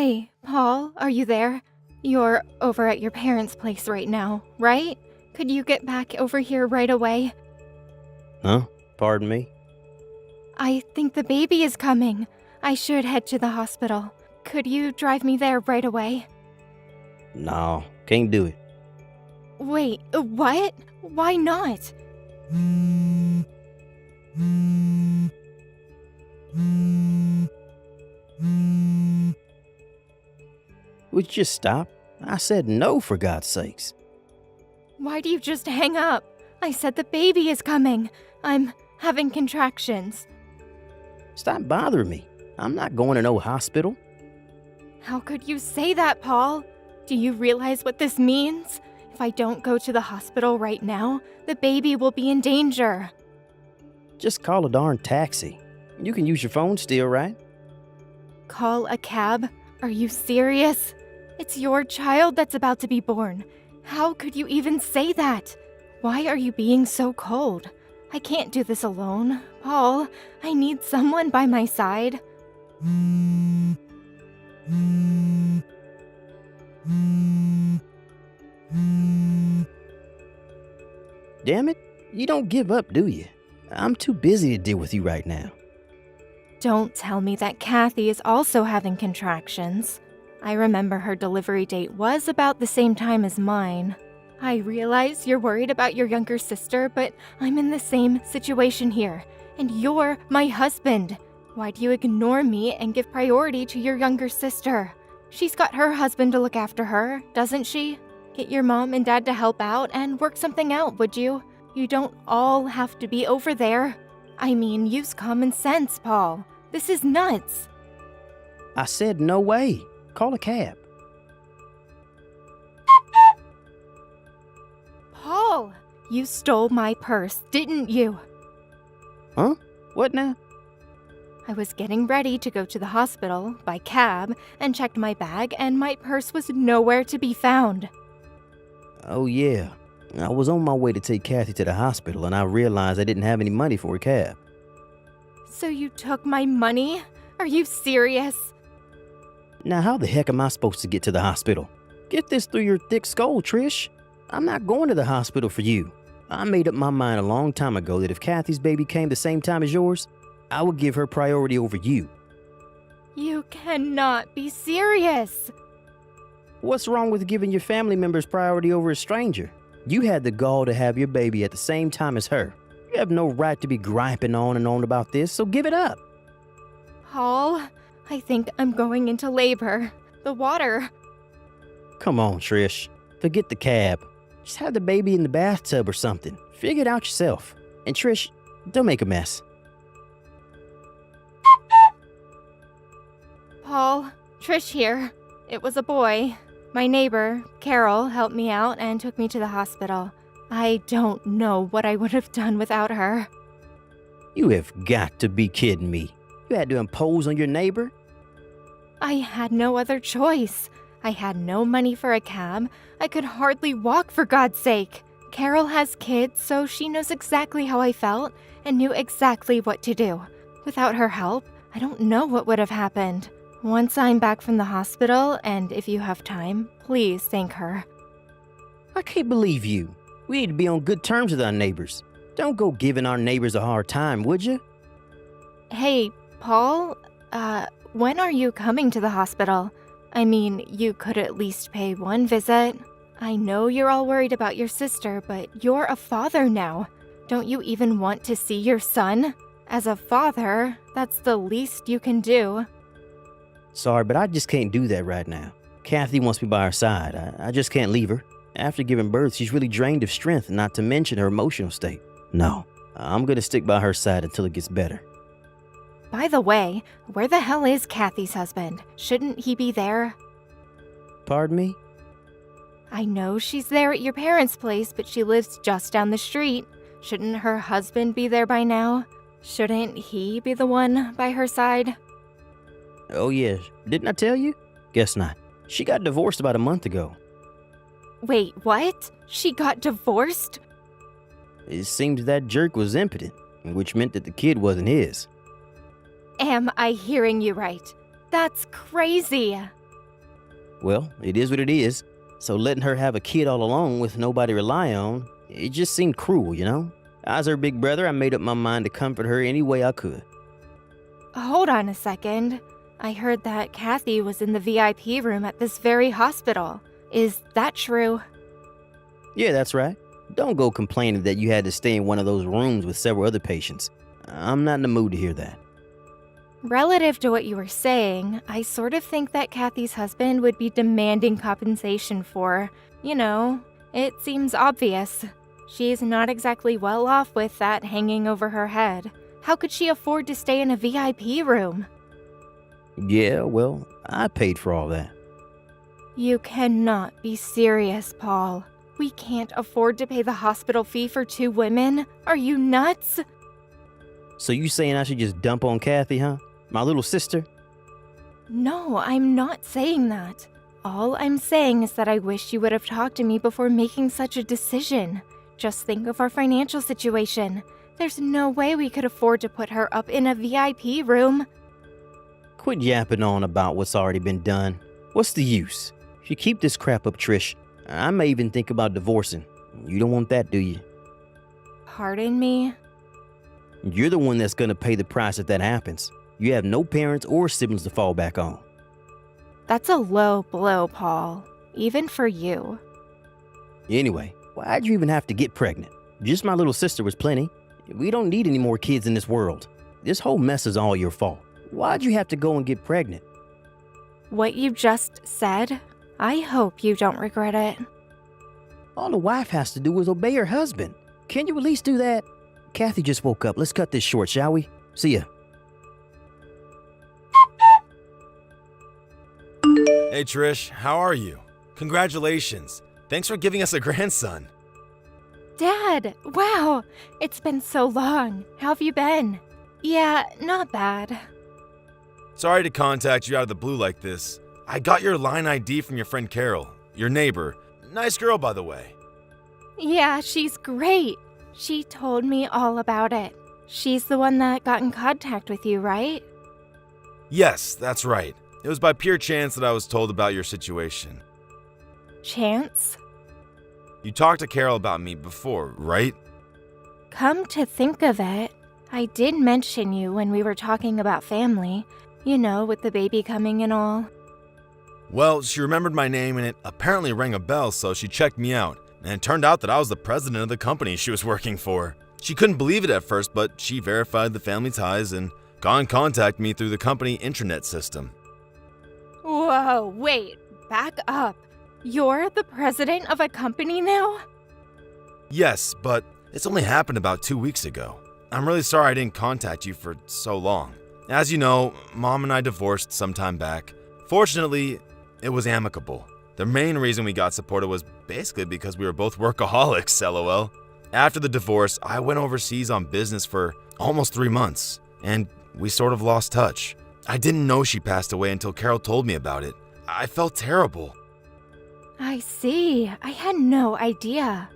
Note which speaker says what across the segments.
Speaker 1: Hey, Paul, are you there? You're over at your parents' place right now, right? Could you get back over here right away?
Speaker 2: Huh? Pardon me?
Speaker 1: I think the baby is coming. I should head to the hospital. Could you drive me there right away?
Speaker 2: No, can't do it.
Speaker 1: Wait, what? Why not?
Speaker 2: Would you just stop? I said no, for God's sakes.
Speaker 1: Why do you just hang up? I said the baby is coming. I'm having contractions.
Speaker 2: Stop bothering me. I'm not going to no hospital.
Speaker 1: How could you say that, Paul? Do you realize what this means? If I don't go to the hospital right now, the baby will be in danger.
Speaker 2: Just call a darn taxi. You can use your phone still, right?
Speaker 1: Call a cab? Are you serious? It's your child that's about to be born. How could you even say that? Why are you being so cold? I can't do this alone. Paul, I need someone by my side.
Speaker 2: Damn it, you don't give up, do you? I'm too busy to deal with you right now.
Speaker 1: Don't tell me that Kathy is also having contractions. I remember her delivery date was about the same time as mine. I realize you're worried about your younger sister, but I'm in the same situation here, and you're my husband. Why do you ignore me and give priority to your younger sister? She's got her husband to look after her, doesn't she? Get your mom and dad to help out and work something out, would you? You don't all have to be over there. I mean, use common sense, Paul. This is nuts.
Speaker 2: I said no way. Call a cab.
Speaker 1: Paul, you stole my purse, didn't you?
Speaker 2: Huh? What now?
Speaker 1: I was getting ready to go to the hospital by cab and checked my bag, and my purse was nowhere to be found.
Speaker 2: Oh yeah. I was on my way to take Kathy to the hospital and I realized I didn't have any money for a cab.
Speaker 1: So you took my money? Are you serious?
Speaker 2: Now how the heck am I supposed to get to the hospital? Get this through your thick skull, Trish. I'm not going to the hospital for you. I made up my mind a long time ago that if Kathy's baby came the same time as yours, I would give her priority over you.
Speaker 1: You cannot be serious.
Speaker 2: What's wrong with giving your family members priority over a stranger? You had the gall to have your baby at the same time as her. You have no right to be griping on and on about this, so give it up.
Speaker 1: Paul, I think I'm going into labor. The water.
Speaker 2: Come on, Trish. Forget the cab. Just have the baby in the bathtub or something. Figure it out yourself. And Trish, don't make a mess.
Speaker 1: Paul, Trish here. It was a boy. My neighbor, Carol, helped me out and took me to the hospital. I don't know what I would have done without her.
Speaker 2: You have got to be kidding me. You had to impose on your neighbor?
Speaker 1: I had no other choice. I had no money for a cab. I could hardly walk, for God's sake. Carol has kids, so she knows exactly how I felt and knew exactly what to do. Without her help, I don't know what would have happened. Once I'm back from the hospital, and if you have time, please thank her.
Speaker 2: I can't believe you. We need to be on good terms with our neighbors. Don't go giving our neighbors a hard time, would you?
Speaker 1: Hey, Paul, when are you coming to the hospital? I mean, you could at least pay one visit. I know you're all worried about your sister, but you're a father now. Don't you even want to see your son? As a father, that's the least you can do.
Speaker 2: Sorry, but I just can't do that right now. Kathy wants me by her side. I just can't leave her. After giving birth, she's really drained of strength, not to mention her emotional state. No, I'm gonna stick by her side until it gets better.
Speaker 1: By the way, where the hell is Kathy's husband? Shouldn't he be there?
Speaker 2: Pardon me?
Speaker 1: I know she's there at your parents' place, but she lives just down the street. Shouldn't her husband be there by now? Shouldn't he be the one by her side?
Speaker 2: Oh yeah, didn't I tell you? Guess not. She got divorced about a month ago.
Speaker 1: Wait, what? She got divorced?
Speaker 2: It seems that jerk was impotent, which meant that the kid wasn't his.
Speaker 1: Am I hearing you right? That's crazy.
Speaker 2: Well, it is what it is. So letting her have a kid all alone with nobody to rely on, it just seemed cruel, you know? As her big brother, I made up my mind to comfort her any way I could.
Speaker 1: Hold on a second. I heard that Kathy was in the VIP room at this very hospital. Is that true?
Speaker 2: Yeah, that's right. Don't go complaining that you had to stay in one of those rooms with several other patients. I'm not in the mood to hear that.
Speaker 1: Relative to what you were saying, I sort of think that Kathy's husband would be demanding compensation for, it seems obvious. She's not exactly well off with that hanging over her head. How could she afford to stay in a VIP room?
Speaker 2: Yeah, well, I paid for all that.
Speaker 1: You cannot be serious, Paul. We can't afford to pay the hospital fee for 2 women. Are you nuts?
Speaker 2: So you saying I should just dump on Kathy, huh? My little sister?
Speaker 1: No, I'm not saying that. All I'm saying is that I wish you would have talked to me before making such a decision. Just think of our financial situation. There's no way we could afford to put her up in a VIP room.
Speaker 2: Quit yapping on about what's already been done. What's the use? If you keep this crap up, Trish, I may even think about divorcing. You don't want that, do you?
Speaker 1: Pardon me?
Speaker 2: You're the one that's gonna pay the price if that happens. You have no parents or siblings to fall back on.
Speaker 1: That's a low blow, Paul. Even for you.
Speaker 2: Anyway, why'd you even have to get pregnant? Just my little sister was plenty. We don't need any more kids in this world. This whole mess is all your fault. Why'd you have to go and get pregnant?
Speaker 1: What you just said, I hope you don't regret it.
Speaker 2: All a wife has to do is obey her husband. Can you at least do that? Kathy just woke up. Let's cut this short, shall we? See ya.
Speaker 3: Hey Trish, how are you? Congratulations. Thanks for giving us a grandson.
Speaker 1: Dad, wow, it's been so long. How have you been? Yeah, not bad.
Speaker 3: Sorry to contact you out of the blue like this. I got your line ID from your friend Carol, your neighbor. Nice girl, by the way.
Speaker 1: Yeah, she's great. She told me all about it. She's the one that got in contact with you, right?
Speaker 3: Yes, that's right. It was by pure chance that I was told about your situation.
Speaker 1: Chance?
Speaker 3: You talked to Carol about me before, right?
Speaker 1: Come to think of it, I did mention you when we were talking about family. With the baby coming and all.
Speaker 3: Well, she remembered my name and it apparently rang a bell, so she checked me out. And it turned out that I was the president of the company she was working for. She couldn't believe it at first, but she verified the family ties and got in contact with me through the company intranet system.
Speaker 1: Whoa, wait, back up. You're the president of a company now?
Speaker 3: Yes, but it's only happened about 2 weeks ago. I'm really sorry I didn't contact you for so long. As you know, Mom and I divorced some time back. Fortunately, it was amicable. The main reason we got supported was basically because we were both workaholics, lol. After the divorce, I went overseas on business for almost 3 months, and we sort of lost touch. I didn't know she passed away until Carol told me about it. I felt terrible.
Speaker 1: I see. I had no idea.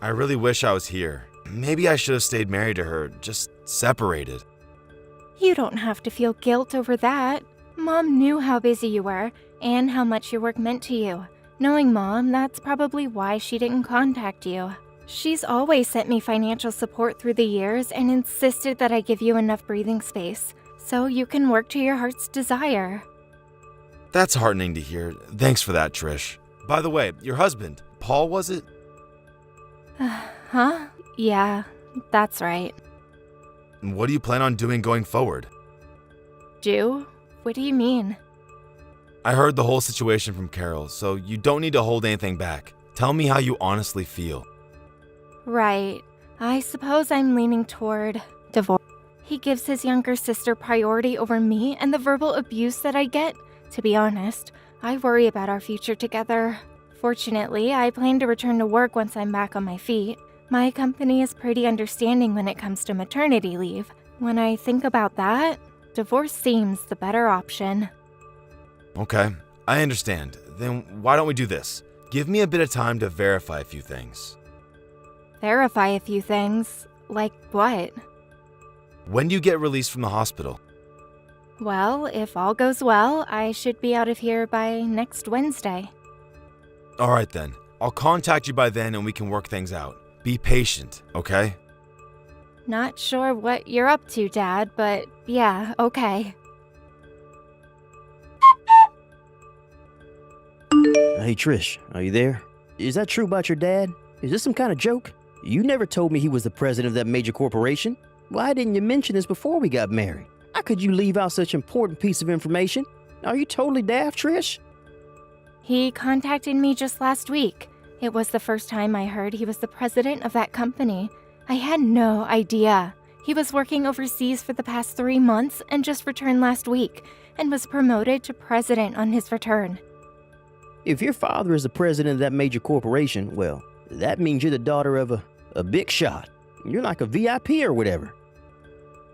Speaker 3: I really wish I was here. Maybe I should have stayed married to her, just separated.
Speaker 1: You don't have to feel guilt over that. Mom knew how busy you were and how much your work meant to you. Knowing Mom, that's probably why she didn't contact you. She's always sent me financial support through the years and insisted that I give you enough breathing space so you can work to your heart's desire.
Speaker 3: That's heartening to hear. Thanks for that, Trish. By the way, your husband, Paul, was it?
Speaker 1: Huh? Yeah, that's right.
Speaker 3: What do you plan on doing going forward?
Speaker 1: Do? What do you mean?
Speaker 3: I heard the whole situation from Carol, so you don't need to hold anything back. Tell me how you honestly feel.
Speaker 1: Right. I suppose I'm leaning toward divorce. He gives his younger sister priority over me and the verbal abuse that I get. To be honest, I worry about our future together. Fortunately, I plan to return to work once I'm back on my feet. My company is pretty understanding when it comes to maternity leave. When I think about that, divorce seems the better option.
Speaker 3: Okay, I understand. Then why don't we do this? Give me a bit of time to verify a few things.
Speaker 1: Verify a few things? Like what?
Speaker 3: When do you get released from the hospital?
Speaker 1: Well, if all goes well, I should be out of here by next Wednesday.
Speaker 3: All right then. I'll contact you by then and we can work things out. Be patient, okay?
Speaker 1: Not sure what you're up to, Dad, but yeah, okay.
Speaker 2: Hey, Trish, are you there? Is that true about your dad? Is this some kind of joke? You never told me he was the president of that major corporation. Why didn't you mention this before we got married? How could you leave out such an important piece of information? Are you totally daft, Trish?
Speaker 1: He contacted me just last week. It was the first time I heard he was the president of that company. I had no idea. He was working overseas for the past 3 months and just returned last week, and was promoted to president on his return.
Speaker 2: If your father is the president of that major corporation, well, that means you're the daughter of a big shot. You're like a VIP or whatever.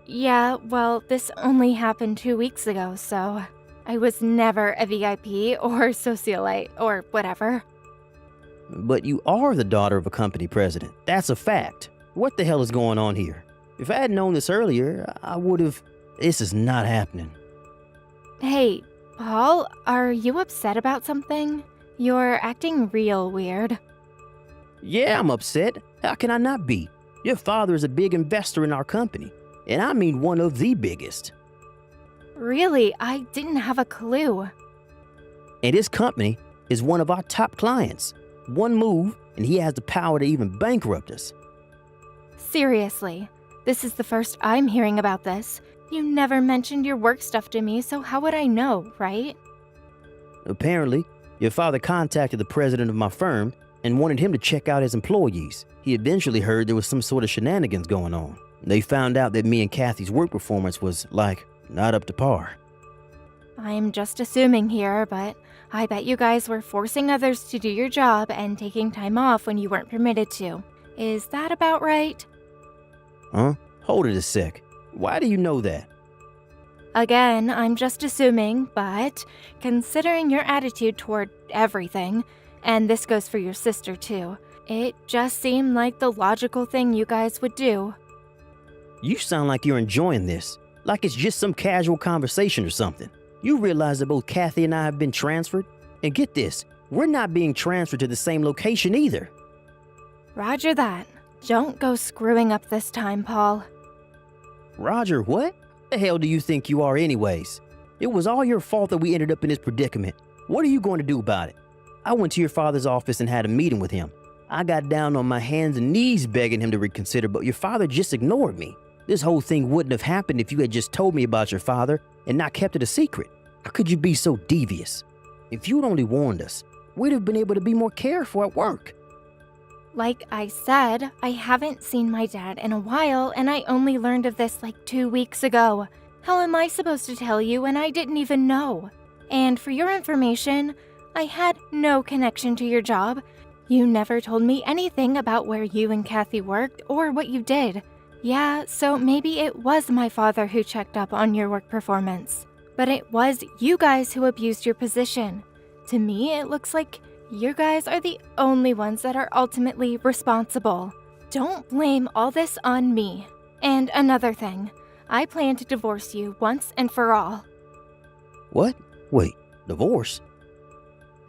Speaker 1: Yeah, well, this only happened 2 weeks ago, so I was never a VIP or socialite or whatever.
Speaker 2: But you are the daughter of a company president. That's a fact. What the hell is going on here? If I had known this earlier, I would have... This is not happening.
Speaker 1: Hey, Paul, are you upset about something? You're acting real weird.
Speaker 2: Yeah, I'm upset. How can I not be? Your father is a big investor in our company, and I mean one of the biggest.
Speaker 1: Really, I didn't have a clue.
Speaker 2: And his company is one of our top clients. One move, and he has the power to even bankrupt us.
Speaker 1: Seriously, this is the first I'm hearing about this. You never mentioned your work stuff to me, so how would I know, right?
Speaker 2: Apparently, your father contacted the president of my firm and wanted him to check out his employees. He eventually heard there was some sort of shenanigans going on. They found out that me and Kathy's work performance was, not up to par.
Speaker 1: I'm just assuming here, but I bet you guys were forcing others to do your job and taking time off when you weren't permitted to. Is that about right?
Speaker 2: Huh? Hold it a sec. Why do you know that?
Speaker 1: Again, I'm just assuming, but considering your attitude toward everything, and this goes for your sister too, it just seemed like the logical thing you guys would do.
Speaker 2: You sound like you're enjoying this, like it's just some casual conversation or something. You realize that both Kathy and I have been transferred? And get this, we're not being transferred to the same location either.
Speaker 1: Roger that. Don't go screwing up this time, Paul.
Speaker 2: Roger, what? The hell do you think you are anyways? It was all your fault that we ended up in this predicament. What are you going to do about it? I went to your father's office and had a meeting with him. I got down on my hands and knees begging him to reconsider, but your father just ignored me. This whole thing wouldn't have happened if you had just told me about your father and not kept it a secret. How could you be so devious? If you'd only warned us, we'd have been able to be more careful at work.
Speaker 1: Like I said, I haven't seen my dad in a while, and I only learned of this like 2 weeks ago. How am I supposed to tell you when I didn't even know? And for your information, I had no connection to your job. You never told me anything about where you and Kathy worked or what you did. Yeah, so maybe it was my father who checked up on your work performance. But it was you guys who abused your position. To me, it looks like you guys are the only ones that are ultimately responsible. Don't blame all this on me. And another thing, I plan to divorce you once and for all.
Speaker 2: What? Wait, divorce?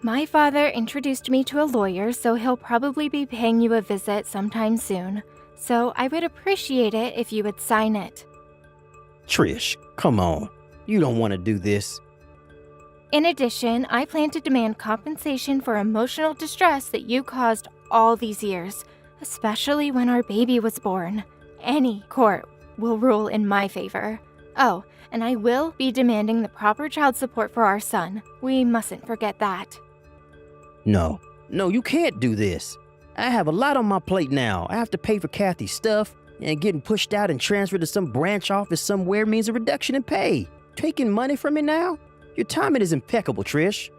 Speaker 1: My father introduced me to a lawyer, so he'll probably be paying you a visit sometime soon. So I would appreciate it if you would sign it.
Speaker 2: Trish, come on. You don't want to do this.
Speaker 1: In addition, I plan to demand compensation for emotional distress that you caused all these years, especially when our baby was born. Any court will rule in my favor. Oh, and I will be demanding the proper child support for our son. We mustn't forget that.
Speaker 2: No, you can't do this. I have a lot on my plate now. I have to pay for Kathy's stuff, and getting pushed out and transferred to some branch office somewhere means a reduction in pay. Taking money from me now? Your timing is impeccable, Trish.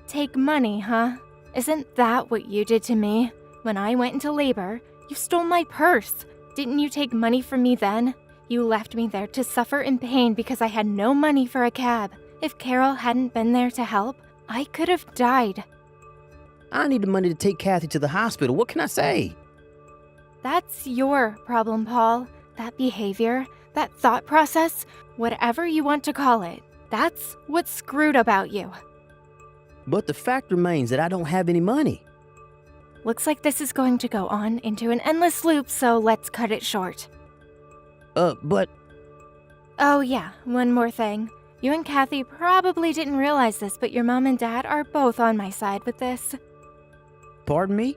Speaker 1: Take money, huh? Isn't that what you did to me? When I went into labor, you stole my purse. Didn't you take money from me then? You left me there to suffer in pain because I had no money for a cab. If Carol hadn't been there to help, I could have died.
Speaker 2: I need the money to take Kathy to the hospital. What can I say?
Speaker 1: That's your problem, Paul. That behavior, That thought process, whatever you want to call it, that's what's screwed about you.
Speaker 2: But the fact remains that I don't have any money.
Speaker 1: Looks like this is going to go on into an endless loop, so let's cut it short.
Speaker 2: But
Speaker 1: Oh yeah, one more thing. You and Kathy probably didn't realize this, but your mom and dad are both on my side with this.
Speaker 2: pardon me?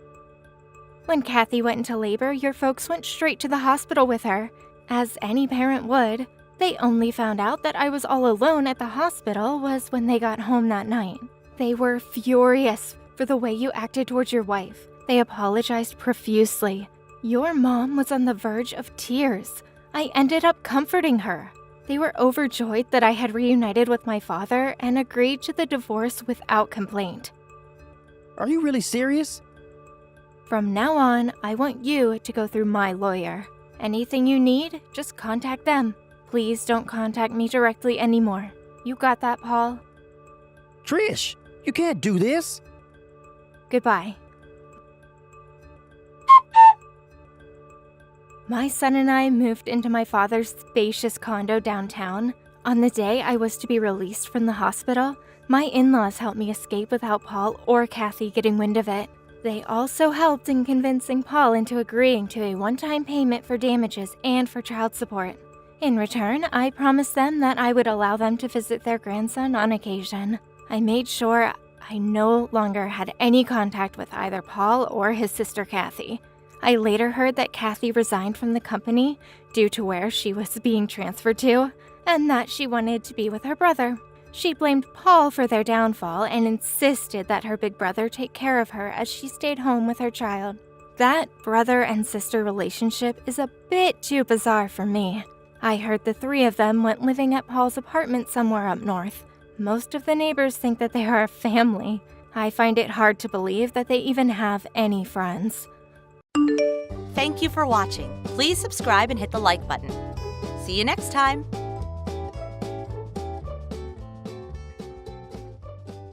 Speaker 1: When Kathy went into labor, your folks went straight to the hospital with her, as any parent would. They only found out that I was all alone at the hospital was when they got home that night. They were furious for the way you acted towards your wife. They apologized profusely. Your mom was on the verge of tears. I ended up comforting her. They were overjoyed that I had reunited with my father and agreed to the divorce without complaint.
Speaker 2: Are you really serious?
Speaker 1: From now on, I want you to go through my lawyer. Anything you need, just contact them. Please don't contact me directly anymore. You got that, Paul?
Speaker 2: Trish, you can't do this.
Speaker 1: Goodbye. My son and I moved into my father's spacious condo downtown. On the day I was to be released from the hospital, my in-laws helped me escape without Paul or Kathy getting wind of it. They also helped in convincing Paul into agreeing to a one-time payment for damages and for child support. In return, I promised them that I would allow them to visit their grandson on occasion. I made sure I no longer had any contact with either Paul or his sister Kathy. I later heard that Kathy resigned from the company due to where she was being transferred to, and that she wanted to be with her brother. She blamed Paul for their downfall and insisted that her big brother take care of her as she stayed home with her child. That brother and sister relationship is a bit too bizarre for me. I heard the three of them went living at Paul's apartment somewhere up north. Most of the neighbors think that they are a family. I find it hard to believe that they even have any friends.
Speaker 4: Thank you for watching. Please subscribe and hit the like button. See you next time.